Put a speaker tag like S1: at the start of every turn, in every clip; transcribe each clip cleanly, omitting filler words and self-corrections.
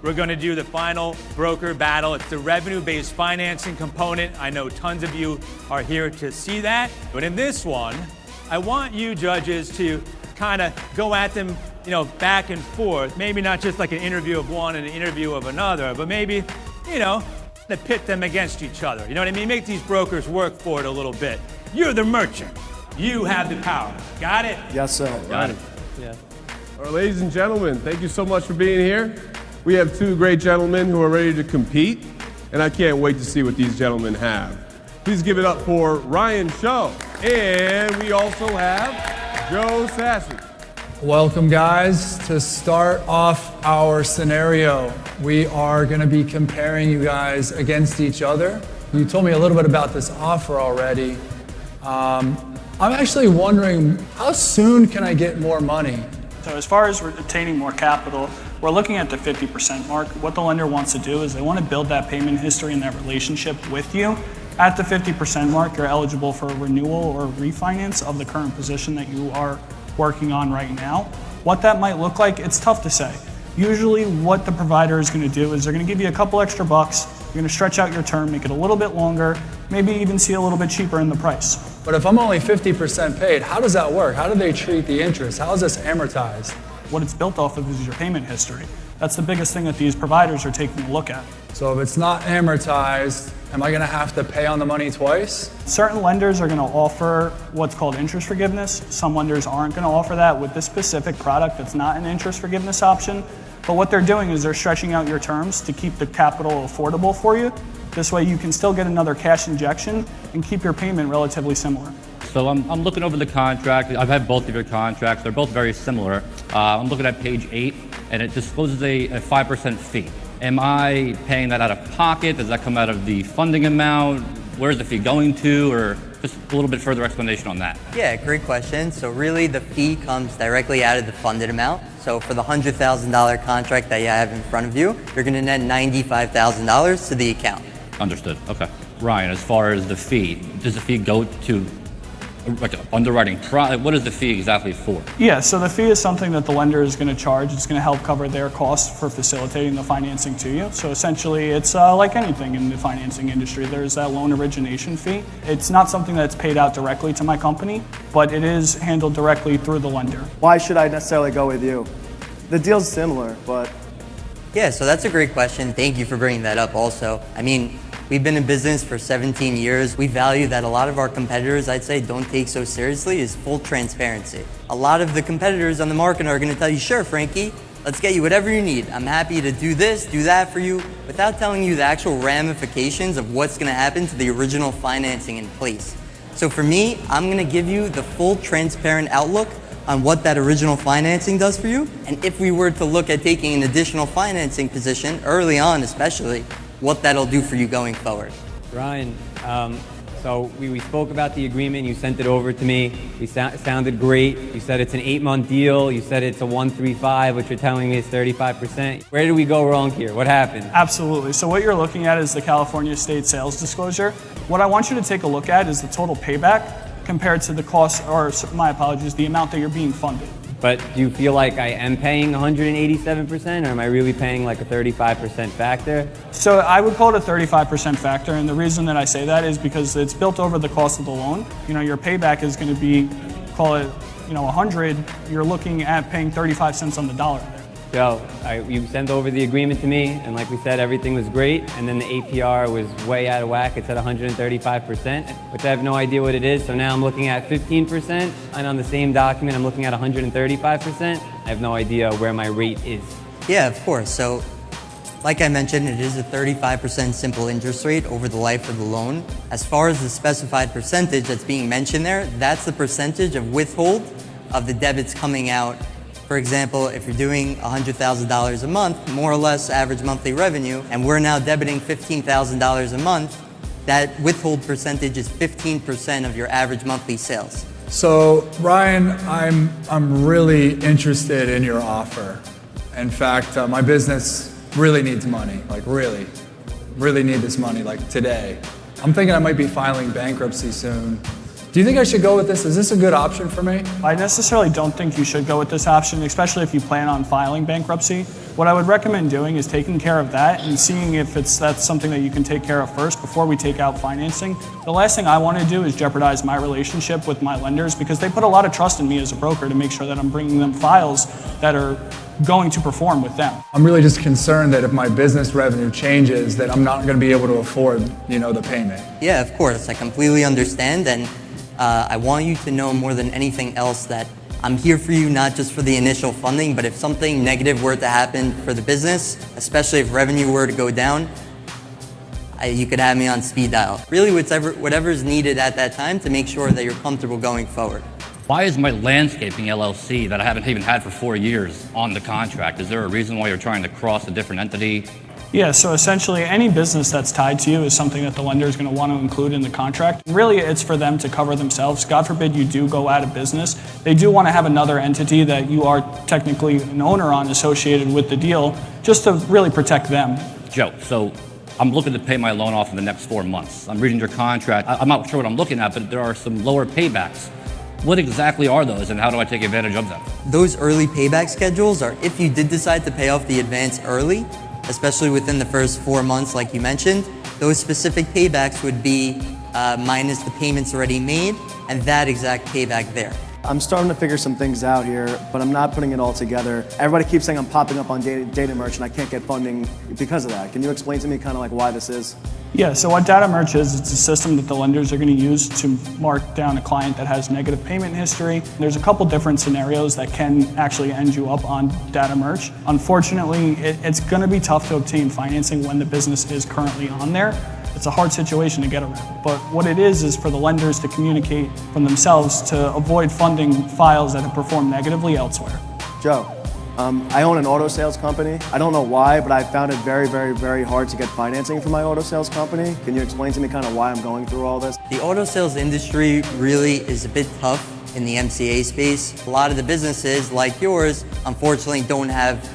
S1: we're going to do the final broker battle. It's the revenue-based financing component. I know tons of you are here to see that. But in this one, I want you judges to kind of go at them, back and forth. Maybe not just like an interview of one and an interview of another, but maybe, to pit them against each other. You know what I mean? Make these brokers work for it a little bit. You're the merchant. You have the power. Got it?
S2: Yes, sir.
S1: Got it.
S3: Yeah.
S4: All right, ladies and gentlemen, thank you so much for being here. We have two great gentlemen who are ready to compete, and I can't wait to see what these gentlemen have. Please give it up for Ryan Showe. And we also have Joe Sassy.
S5: Welcome, guys. To start off our scenario, we are going to be comparing you guys against each other. You told me a little bit about this offer already. I'm actually wondering, how soon can I get more money?
S3: So as far as obtaining more capital, we're looking at the 50% mark. What the lender wants to do is they want to build that payment history and that relationship with you. At the 50% mark, you're eligible for a renewal or refinance of the current position that you are working on right now. What that might look like, it's tough to say. Usually what the provider is going to do is they're going to give you a couple extra bucks, you're going to stretch out your term, make it a little bit longer, maybe even see a little bit cheaper in the price.
S5: But if I'm only 50% paid, how does that work? How do they treat the interest? How is this amortized?
S3: What it's built off of is your payment history. That's the biggest thing that these providers are taking a look at.
S5: So if it's not amortized, am I going to have to pay on the money twice?
S3: Certain lenders are going to offer what's called interest forgiveness. Some lenders aren't going to offer that with this specific product. That's not an interest forgiveness option. But what they're doing is they're stretching out your terms to keep the capital affordable for you. This way you can still get another cash injection and keep your payment relatively similar.
S6: So I'm looking over the contract. I've had both of your contracts. They're both very similar. I'm looking at page 8, and it discloses a 5% fee. Am I paying that out of pocket? Does that come out of the funding amount? Where's the fee going to? Or just a little bit further explanation on that.
S7: Yeah, great question. So really the fee comes directly out of the funded amount. So for the $100,000 contract that you have in front of you, you're going to net $95,000 to the account.
S6: Understood. Okay. Ryan, as far as the fee, does the fee go to like an underwriting what is the fee exactly for?
S3: Yeah, so the fee is something that the lender is going to charge. It's going to help cover their costs for facilitating the financing to you. So essentially, it's like anything in the financing industry. There's that loan origination fee. It's not something that's paid out directly to my company, but it is handled directly through the lender.
S2: Why should I necessarily go with you? The deal's similar, but...
S7: Yeah, so that's a great question. Thank you for bringing that up also. I mean, we've been in business for 17 years. We value that a lot of our competitors, I'd say, don't take so seriously is full transparency. A lot of the competitors on the market are going to tell you, sure, Frankie, let's get you whatever you need. I'm happy to do this, do that for you, without telling you the actual ramifications of what's going to happen to the original financing in place. So for me, I'm going to give you the full transparent outlook on what that original financing does for you. And if we were to look at taking an additional financing position early on, especially, what that'll do for you going forward.
S8: Ryan, so we spoke about the agreement. You sent it over to me. It sounded great. You said it's an 8-month deal. You said it's a 135, which you're telling me is 35%. Where did we go wrong here? What happened?
S3: Absolutely. So what you're looking at is the California State Sales Disclosure. What I want you to take a look at is the total payback compared to the cost, or my apologies, the amount that you're being funded.
S8: But do you feel like I am paying 187%, or am I really paying like a 35% factor?
S3: So I would call it a 35% factor, and the reason that I say that is because it's built over the cost of the loan. You know, your payback is going to be, call it, 100. You're looking at paying 35 cents on the dollar there.
S8: Joe, you sent over the agreement to me, and like we said, everything was great, and then the APR was way out of whack. It's at 135%, which I have no idea what it is, so now I'm looking at 15%, and on the same document, I'm looking at 135%. I have no idea where my rate is.
S7: Yeah, of course. So, like I mentioned, it is a 35% simple interest rate over the life of the loan. As far as the specified percentage that's being mentioned there, that's the percentage of withhold of the debits coming out. For example, if you're doing $100,000 a month, more or less average monthly revenue, and we're now debiting $15,000 a month, that withhold percentage is 15% of your average monthly sales.
S5: So, Ryan, I'm really interested in your offer. In fact, my business really needs money, like really need this money, like today. I'm thinking I might be filing bankruptcy soon. Do you think I should go with this? Is this a good option for me?
S3: I necessarily don't think you should go with this option, especially if you plan on filing bankruptcy. What I would recommend doing is taking care of that and seeing if that's something that you can take care of first before we take out financing. The last thing I want to do is jeopardize my relationship with my lenders because they put a lot of trust in me as a broker to make sure that I'm bringing them files that are going to perform with them.
S5: I'm really just concerned that if my business revenue changes, that I'm not going to be able to afford, the payment.
S7: Yeah, of course, I completely understand, and I want you to know more than anything else that I'm here for you, not just for the initial funding, but if something negative were to happen for the business, especially if revenue were to go down, you could have me on speed dial. Really, whatever's needed at that time to make sure that you're comfortable going forward.
S6: Why is my landscaping LLC that I haven't even had for 4 years on the contract? Is there a reason why you're trying to cross a different entity?
S3: Yeah, so essentially any business that's tied to you is something that the lender is going to want to include in the contract. Really, it's for them to cover themselves. God forbid you do go out of business. They do want to have another entity that you are technically an owner on associated with the deal just to really protect them.
S6: Joe, so I'm looking to pay my loan off in the next 4 months. I'm reading your contract. I'm not sure what I'm looking at, but there are some lower paybacks. What exactly are those and how do I take advantage of them?
S7: Those early payback schedules are if you did decide to pay off the advance early, especially within the first 4 months like you mentioned, those specific paybacks would be minus the payments already made and that exact payback there.
S2: I'm starting to figure some things out here, but I'm not putting it all together. Everybody keeps saying I'm popping up on data merch and I can't get funding because of that. Can you explain to me kind of like why this is?
S3: Yeah, so what data merch is, it's a system that the lenders are going to use to mark down a client that has negative payment history. There's a couple different scenarios that can actually end you up on data merch. Unfortunately, it's going to be tough to obtain financing when the business is currently on there. It's a hard situation to get around. But what it is for the lenders to communicate from themselves to avoid funding files that have performed negatively elsewhere.
S2: Joe, I own an auto sales company. I don't know why, but I found it very, very, very hard to get financing for my auto sales company. Can you explain to me kind of why I'm going through all this?
S7: The auto sales industry really is a bit tough in the MCA space. A lot of the businesses like yours, unfortunately, don't have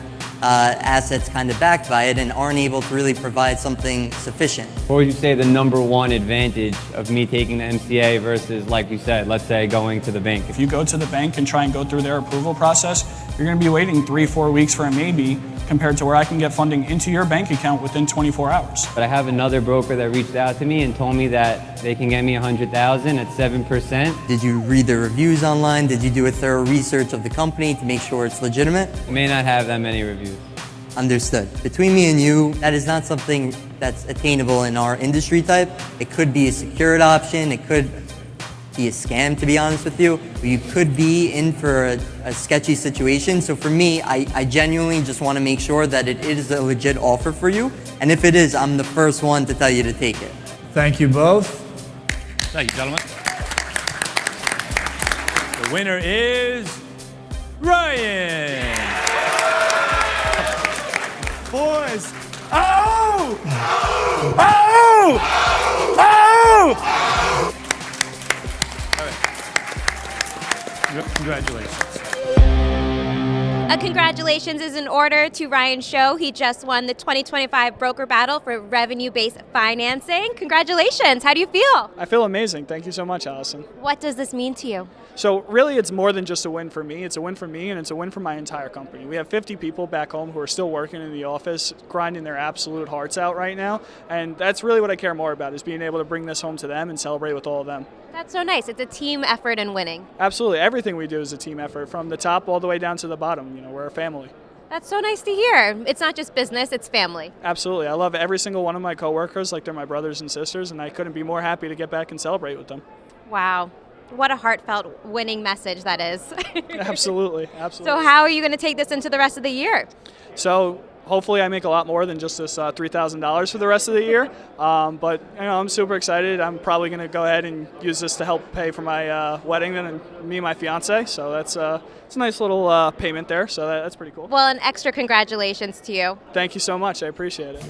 S7: assets kind of backed by it and aren't able to really provide something sufficient.
S8: What would you say the number one advantage of me taking the MCA versus, like you said, let's say going to the bank?
S3: If you go to the bank and try and go through their approval process, you're going to be waiting 3-4 weeks for a maybe compared to where I can get funding into your bank account within 24 hours.
S8: But I have another broker that reached out to me and told me that they can get me $100,000 at 7%.
S7: Did you read the reviews online? Did you do a thorough research of the company to make sure it's legitimate?
S8: I may not have that many reviews.
S7: Understood. Between me and you, that is not something that's attainable in our industry type. It could be a secured option. It could be a scam, to be honest with you. You could be in for a sketchy situation. So for me, I genuinely just want to make sure that it is a legit offer for you. And if it is, I'm the first one to tell you to take it.
S5: Thank you both.
S6: Thank you, gentlemen.
S1: The winner is Ryan.
S2: Boys!
S1: Oh! Oh! Oh! All right. Congratulations.
S9: A congratulations is in order to Ryan Showe. He just won the 2025 broker battle for revenue-based financing. Congratulations. How do you feel?
S3: I feel amazing. Thank you so much, Allison.
S9: What does this mean to you?
S3: So really, it's more than just a win for me. It's a win for me, and it's a win for my entire company. We have 50 people back home who are still working in the office, grinding their absolute hearts out right now, and that's really what I care more about, is being able to bring this home to them and celebrate with all of them.
S9: That's so nice. It's a team effort in winning.
S3: Absolutely. Everything we do is a team effort, from the top all the way down to the bottom. You know, we're a family.
S9: That's so nice to hear. It's not just business, it's family.
S3: Absolutely. I love every single one of my coworkers like they're my brothers and sisters, and I couldn't be more happy to get back and celebrate with them.
S9: Wow. What a heartfelt winning message that is.
S3: Absolutely. Absolutely.
S9: So how are you going to take this into the rest of the year?
S3: So hopefully I make a lot more than just this $3,000 for the rest of the year. But I'm super excited. I'm probably going to go ahead and use this to help pay for my wedding and me and my fiance. So that's it's a nice little payment there. So that's pretty cool.
S9: Well, an extra congratulations to you.
S3: Thank you so much. I appreciate it.